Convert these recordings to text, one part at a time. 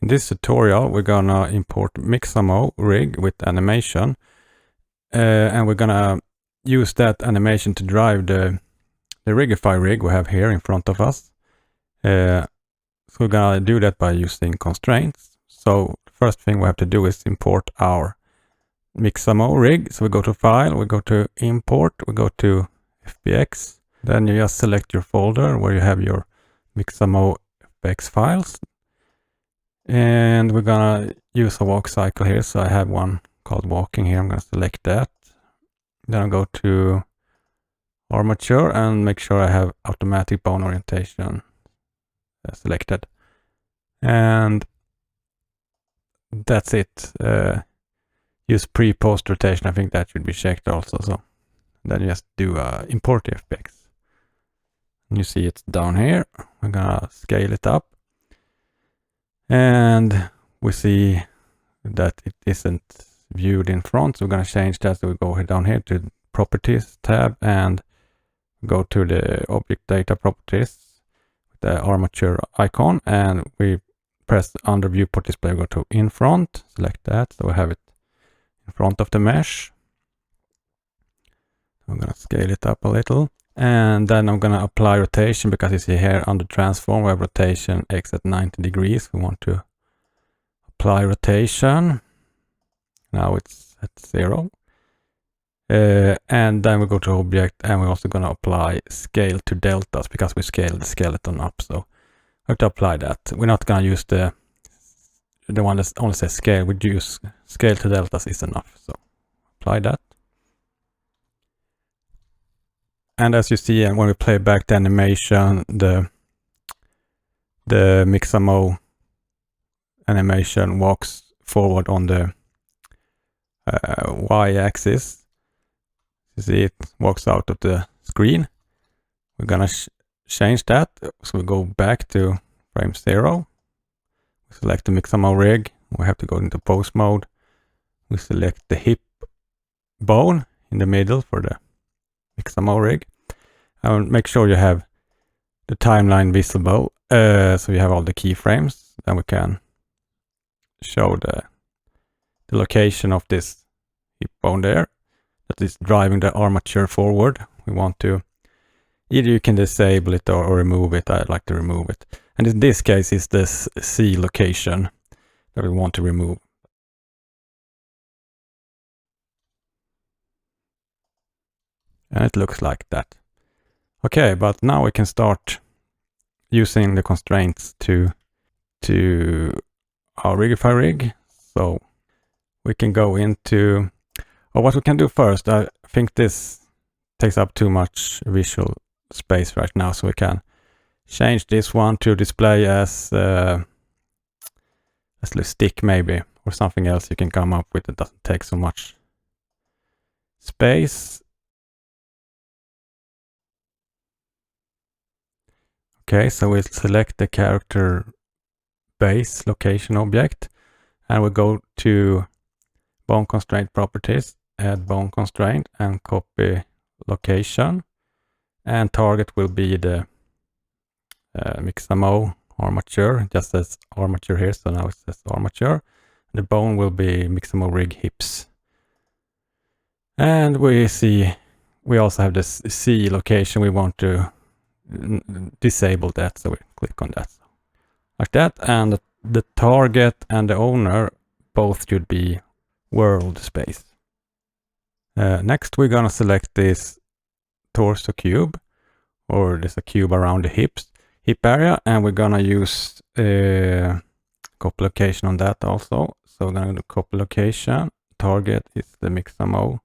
In this tutorial, we're gonna import Mixamo rig with animation, and we're gonna use that animation to drive the Rigify rig we have here in front of us. So we're gonna do that by using constraints. So the first thing we have to do is import our Mixamo rig. So we go to File, we go to Import, we go to FBX. Then you just select your folder where you have your Mixamo FBX files. And we're gonna use a walkcycle here. So I have one called walking here. I'm gonna select that. Then I'll go to armature and make sure I have automatic bone orientation selected. And that's it. Use pre-post rotation. I think that should be checked also. So then you just do import FBX. You see it's down here. We're gonna scale it up. And we see that it isn't viewed in front. So we're gonna change that. So we go down here to Properties tab and go to the Object Data Properties with the armature icon. And we press under Viewport Display, go to In Front, select that. So we have it in front of the mesh. I'm gonna scale it up a little. And then I'm gonna apply rotation because you see here under transform we have rotation X at 90 degrees. We want to apply rotation. Now it's at 0. And then we go to object and we're also gonna apply scale to deltas because we scaled the skeleton up. So we have to apply that. We're not gonna use the one that only says scale. We use scale to deltas is enough. So apply that. And as you see, when we play back the animation, the Mixamo animation walks forward on the y-axis. You see it walks out of the screen. We're gonna change that. So we go back to frame 0. We select the Mixamo rig. We have to go into pose mode. We select the hip bone in the middle for the Mixamo rig. And make sure you have the timeline visible, so you have all the keyframes. Then we can show the location of this hip bone there that is driving the armature forward. We want to either you can disable it or remove it. I like to remove it. And in this case, it's this C location that we want to remove. And it looks like that. Okay, but now we can start using the constraints to our Rigify rig. So we can go into, or what we can do first, I think this takes up too much visual space right now, so we can change this one to display as a stick maybe, or something else you can come up with that doesn't take so much space. Okay, so we select the character base location object and we go to bone constraint properties, add bone constraint and copy location, and target will be the Mixamo armature. It just says armature here, so now it says armature. The bone will be Mixamo rig hips. And we see we also have this C location. We want to disable that, so we click on that like that, and the target and the owner both should be world space. Next we're gonna select this torso cube, or there's a cube around the hip area, and we're gonna use copy location on that also. So we're gonna do copy location, target is the Mixamo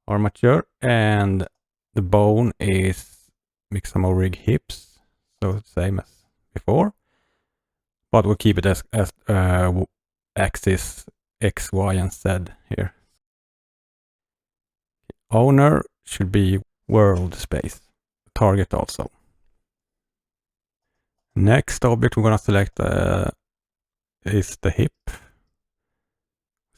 armature, and the bone is Mixamo rig hips, so same as before, but we'll keep it as axis X, Y, and Z here. Owner should be world space, target also. Next object we're gonna select is the hip.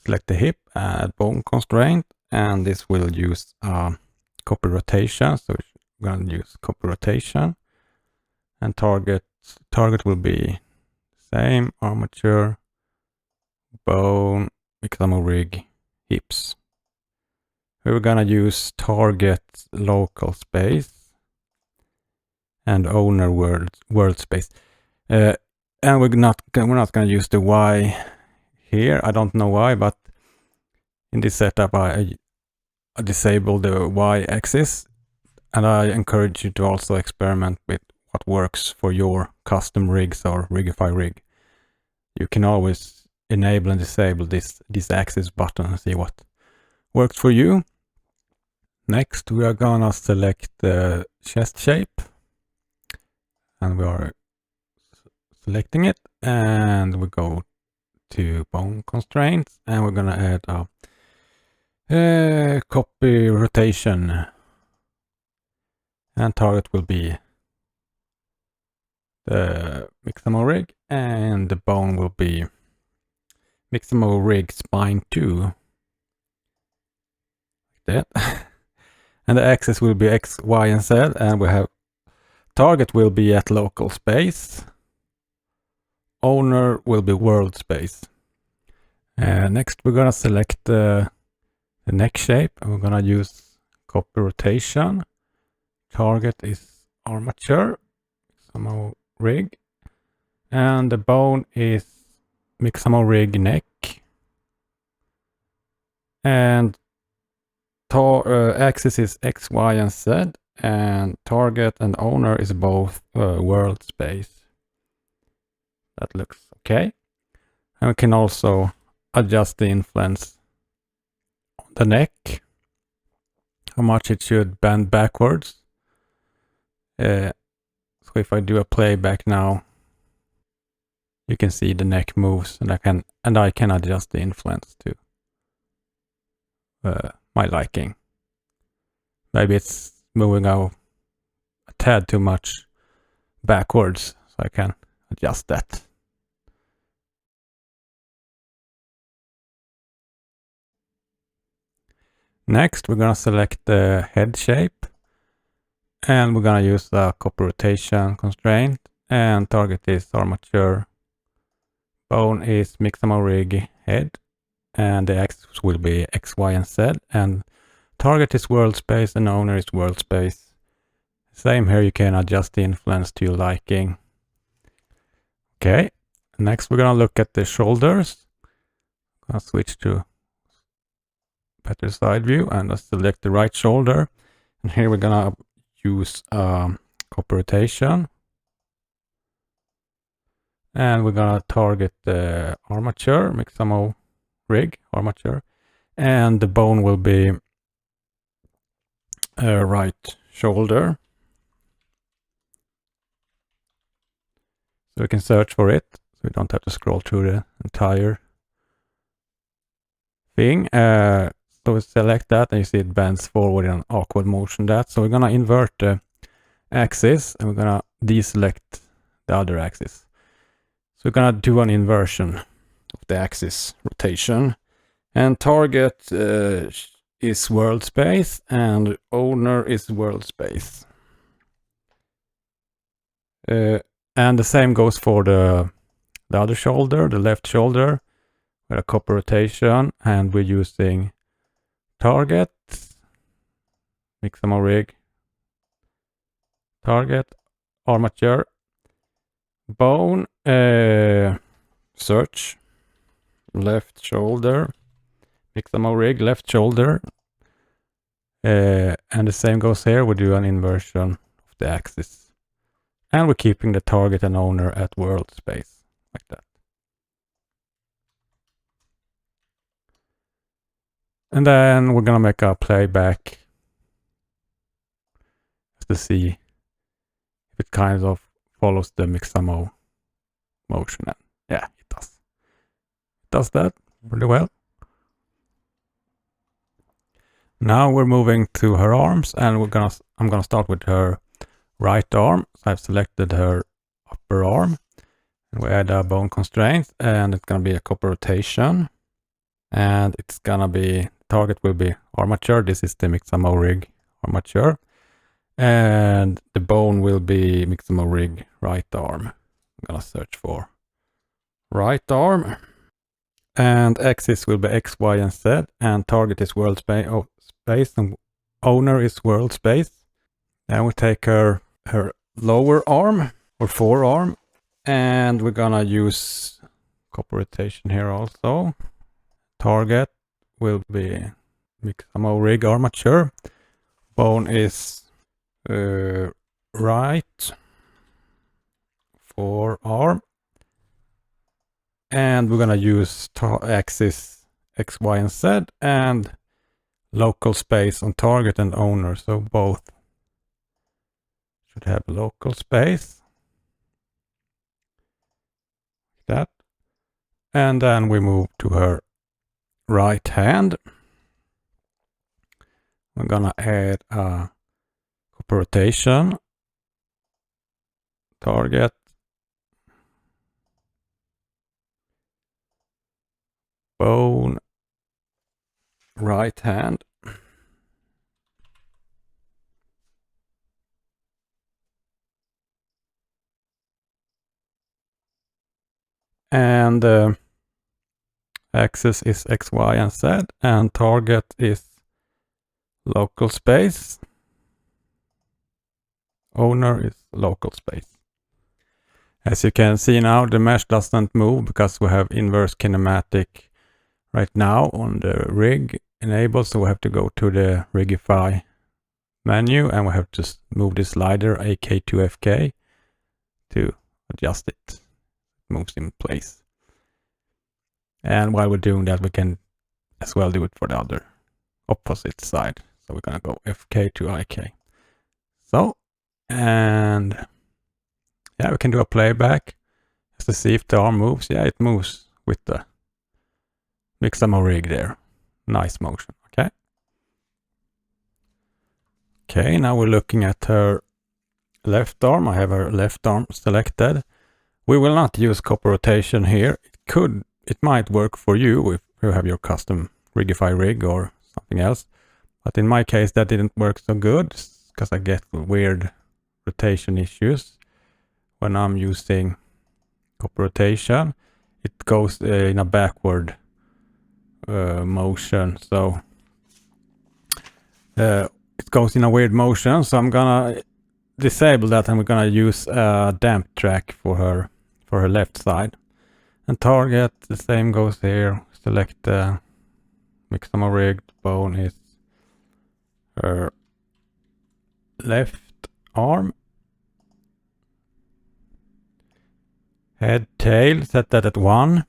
Select the hip, add bone constraint, and this will use copy rotation, so we're going to use copy rotation, and target will be Same armature, bone, Mixamo rig, hips. We're gonna use target local space and owner world space. And we're not gonna use the Y here. I don't know why, but in this setup I disable the Y axis, and I encourage you to also experiment with what works for your custom rigs or Rigify rig. You can always enable and disable this axis button and see what works for you. Next, we are gonna select the chest shape, and we are selecting it, and we go to bone constraints, and we're gonna add a copy rotation, and target will be the Mixamo rig, and the bone will be Mixamo rig spine 2, like that. And the axis will be X, Y, and Z, and we have target will be at local space, owner will be world space. Next, we're gonna select the neck shape, and we're gonna use copy rotation. Target is armature, Mixamo rig, and the bone is Mixamo rig neck, and axis is X, Y, and Z, and target and owner is both world space. That looks okay. And we can also adjust the influence on the neck, how much it should bend backwards. So if I do a playback now, you can see the neck moves, and I can adjust the influence to my liking. Maybe it's moving out a tad too much backwards, so I can adjust that. Next, we're gonna select the head shape, and we're gonna use the copy rotation constraint, and target is armature, bone is Mixamo rig head, and the axis will be X, Y, and Z, and target is world space and owner is world space. Same here, you can adjust the influence to your liking. Okay, next we're gonna look at the shoulders. I'll switch to better side view, and I'll select the right shoulder. And here we're gonna use copy rotation. And we're gonna target the armature, Mixamo rig armature. And the bone will be right shoulder. So we can search for it, so we don't have to scroll through the entire thing. So we select that, and you see it bends forward in an awkward motion. So we're gonna invert the axis, and we're gonna deselect the other axis. So we're gonna do an inversion of the axis rotation, and target is world space, and owner is world space. And the same goes for the other shoulder, the left shoulder, with a copy rotation, and we're using target, Mixamo rig, target, armature, bone, search, left shoulder, Mixamo rig, left shoulder, and the same goes here. We do an inversion of the axis, and we're keeping the target and owner at world space, like that. And then we're gonna make a playback to see if it kind of follows the Mixamo motion. And yeah, it does. It does that really well. Now we're moving to her arms, and I'm gonna start with her right arm. So I've selected her upper arm, and we add a bone constraint, and it's gonna be a copy rotation, and it's gonna be target will be armature. This is the Mixamo rig armature, and the bone will be Mixamo rig right arm. I'm gonna search for right arm. And axis will be X, Y, and Z. And target is world space and owner is world space. Then we take her lower arm or forearm. And we're gonna use copper rotation here also. Target will be Mixamo rig armature. Bone is right forearm. And we're gonna use axis X, Y, and Z and local space on target and owner. So both should have local space. Like that. And then we move to her right hand. We're gonna add a copper rotation. Target. Bone. Right hand. And axis is X, Y, and Z. And target is local space. Owner is local space. As you can see now, the mesh doesn't move because we have inverse kinematic right now on the rig enabled. So we have to go to the Rigify menu and we have to move the slider AK2FK to adjust it. It moves in place. And while we're doing that, we can as well do it for the other opposite side. So we're going to go FK to IK. So, and yeah, we can do a playback just to see if the arm moves. Yeah, it moves with the Mixamo rig there. Nice motion, okay? Okay, now we're looking at her left arm. I have her left arm selected. We will not use copper rotation here. It might work for you if you have your custom Rigify rig or something else. But in my case, that didn't work so good because I get weird rotation issues when I'm using copper rotation. It goes in a backward motion, so it goes in a weird motion. So I'm gonna disable that, and we're gonna use a damp track for her left side. And target, the same goes here. Select the Mixamo rig. Bone is her left arm. Head, tail, set that at 1.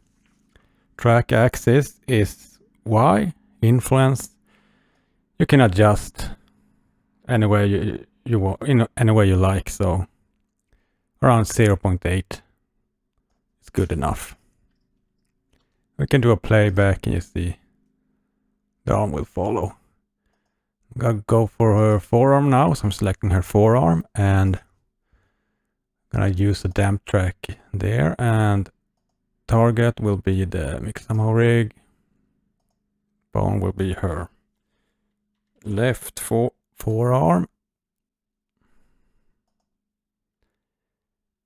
Track axis is Y. Influence, you can adjust any way you want, any way you like. So around 0.8 is good enough. We can do a playback and you see the arm will follow. I'm gonna go for her forearm now. So I'm selecting her forearm and gonna use a damp track there, and target will be the Mixamo rig. Bone will be her left forearm.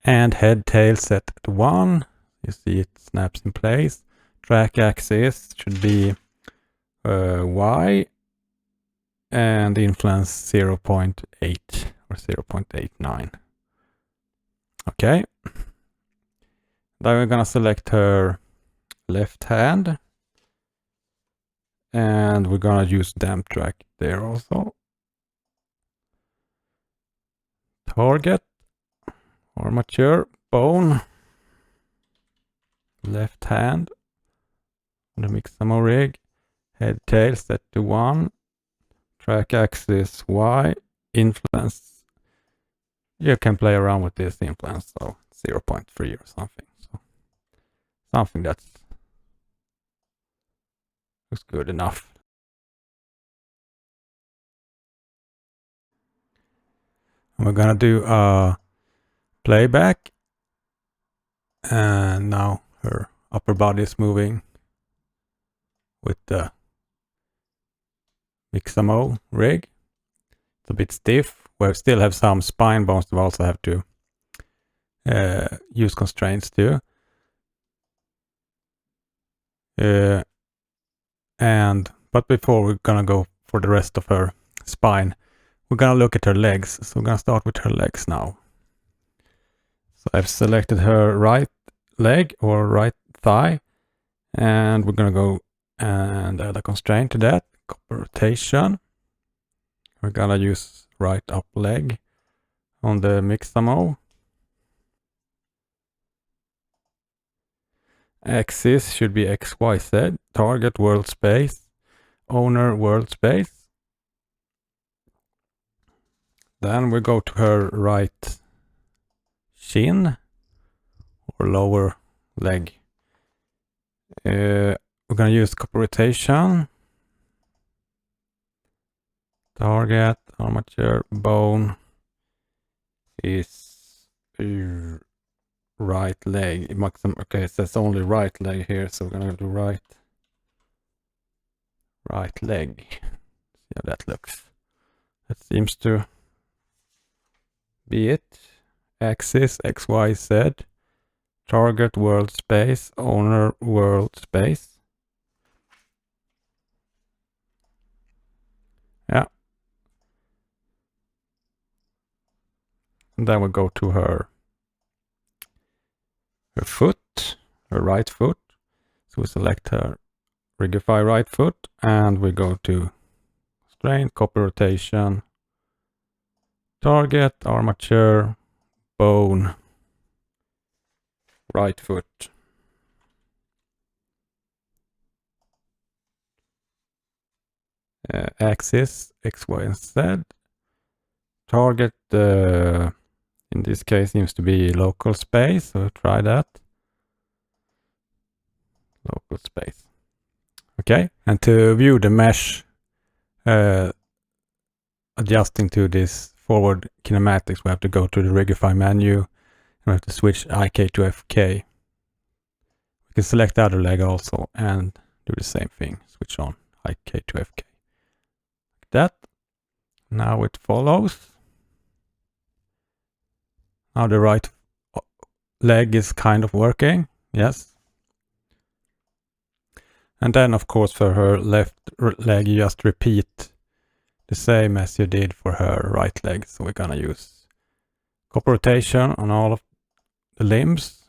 And head tail set at 1. You see it snaps in place. Track axis should be Y. And influence 0.8 or 0.89. Okay. Then we're gonna select her left hand. And we're gonna use damp track there also. Target, armature, bone, left hand, the Mixamo rig, head tail set to 1, track axis Y, influence. You can play around with this influence, so 0.3 or something. So something that looks good enough. And we're gonna do a playback. And now her upper body is moving with the Mixamo rig. It's a bit stiff. We still have some spine bones. We also have to use constraints too. But before we're gonna go for the rest of her spine, we're gonna look at her legs. So we're gonna start with her legs now. So I've selected her right leg or right thigh, and we're gonna go and add a constraint to that, copy rotation. We're gonna use right up leg on the Mixamo. Axis should be XYZ, target world space, owner world space. Then we go to her right shin or lower leg. We're gonna use copy rotation. Target armature bone is right leg. Okay, it says only right leg here, so we're gonna do right leg. See how that looks. That seems to be it. Axis XYZ. Target world space. Owner world space. Yeah. And then we go to her foot, her right foot. So we select her Rigify right foot, and we go to constraint, copy rotation, target, armature, bone, right foot. Axis, X, Y, and Z. Target, in this case, seems to be local space, so try that. Local space. Okay, and to view the mesh adjusting to this forward kinematics, we have to go to the Rigify menu and we have to switch IK to FK. We can select the other leg also and do the same thing, switch on IK to FK. Like that. Now it follows. Now the right leg is kind of working, yes. And then of course for her left leg, you just repeat the same as you did for her right leg. So we're gonna use copy rotation on all of the limbs.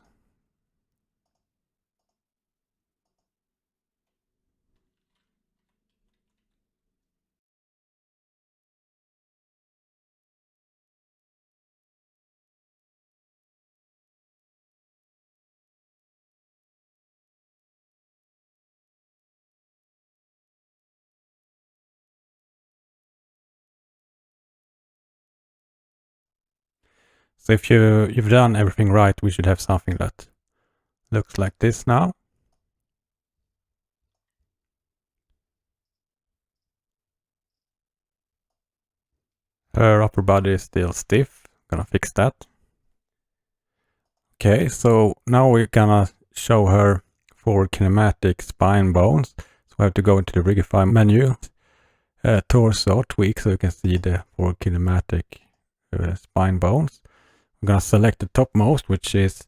So if you've done everything right, we should have something that looks like this now. Her upper body is still stiff. Gonna fix that. Okay, so now we're gonna show her forward kinematic spine bones. So we have to go into the Rigify menu, torso tweak, so you can see the forward kinematic spine bones. I'm gonna select the topmost, which is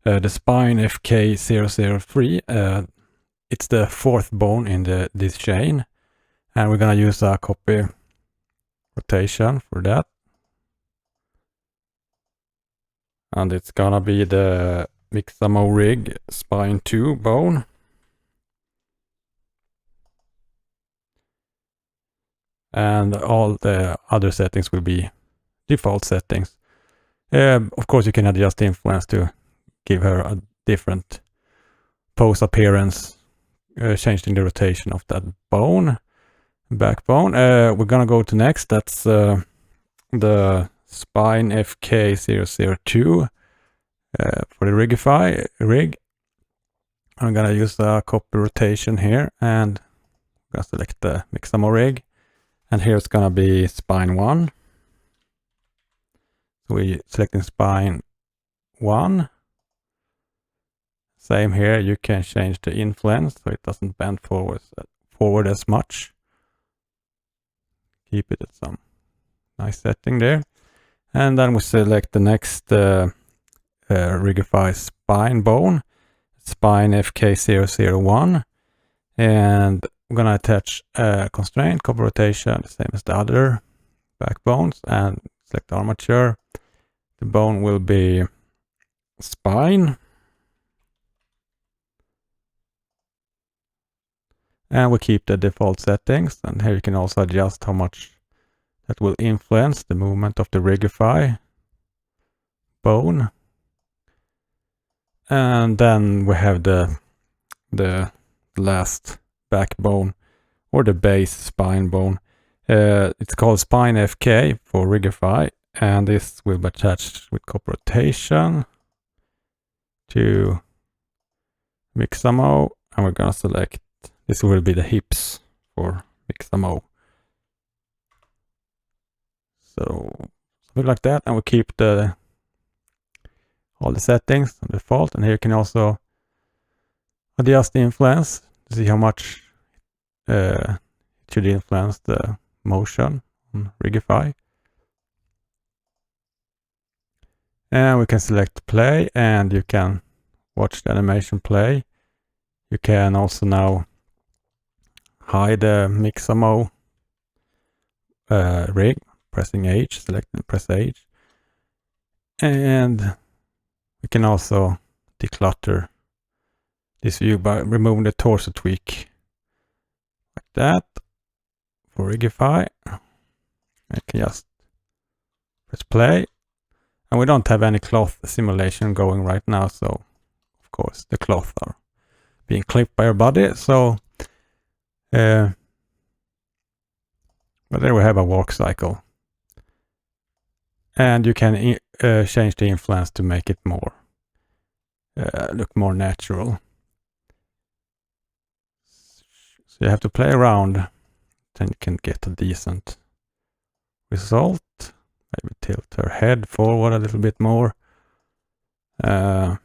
the spine FK003. It's the fourth bone in this chain, and we're gonna use a copy rotation for that. And it's gonna be the Mixamo rig spine 2 bone. And all the other settings will be default settings. Of course, you can adjust influence to give her a different pose appearance, changing the rotation of that bone, backbone. We're gonna go to next. That's the spine FK002 for the Rigify rig. I'm gonna use the copy rotation here, and I'm gonna select the Mixamo rig, and here it's gonna be spine 1. So we're selecting spine 1. Same here, you can change the influence so it doesn't bend forward as much. Keep it at some nice setting there. And then we select the next Rigify spine bone, spine FK001. And we're gonna attach a constraint, copper rotation, the same as the other backbones, and select armature. The bone will be spine. And we keep the default settings, and here you can also adjust how much that will influence the movement of the Rigify bone. And then we have the last backbone, or the base spine bone. It's called spine FK for Rigify, and this will be attached with copper rotation to Mixamo, and we're gonna select, this will be the hips for Mixamo. So something like that, and we keep all the settings on default, and here you can also adjust the influence to see how much it should influence the motion on Rigify. And we can select play, and you can watch the animation play. You can also now hide the Mixamo rig, pressing H, select and press H. And we can also declutter this view by removing the torso tweak, like that, for Rigify. I can just press play. And we don't have any cloth simulation going right now, so of course the cloth are being clipped by our body. So, but there we have a walk cycle. And you can change the influence to make it more, look more natural. So you have to play around, then you can get a decent result. Maybe tilt her head forward a little bit more. So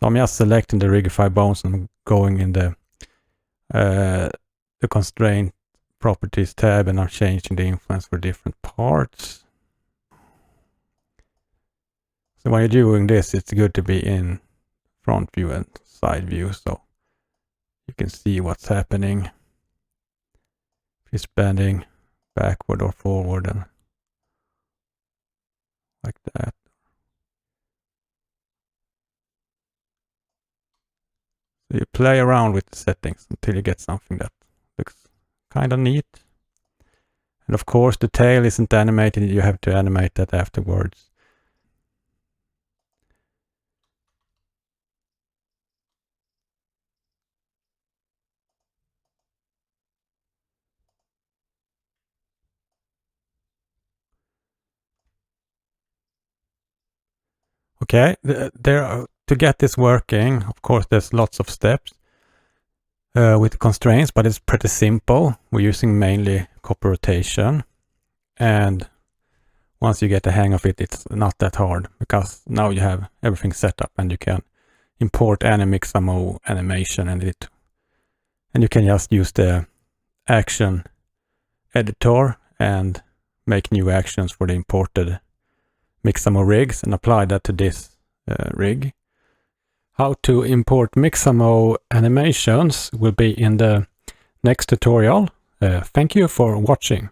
I'm just selecting the Rigify bones and going in the constraint properties tab, and I'm changing the influence for different parts. So when you're doing this, it's good to be in front view and side view, so you can see what's happening. If you're bending backward or forward, and like that. So you play around with the settings until you get something that looks kind of neat. And of course the tail isn't animated, you have to animate that afterwards. Okay, to get this working, of course there's lots of steps with constraints, but it's pretty simple. We're using mainly copper rotation, and once you get the hang of it, it's not that hard, because now you have everything set up and you can import any Mixamo animation and you can just use the action editor and make new actions for the imported Mixamo rigs and apply that to this rig. How to import Mixamo animations will be in the next tutorial. Thank you for watching.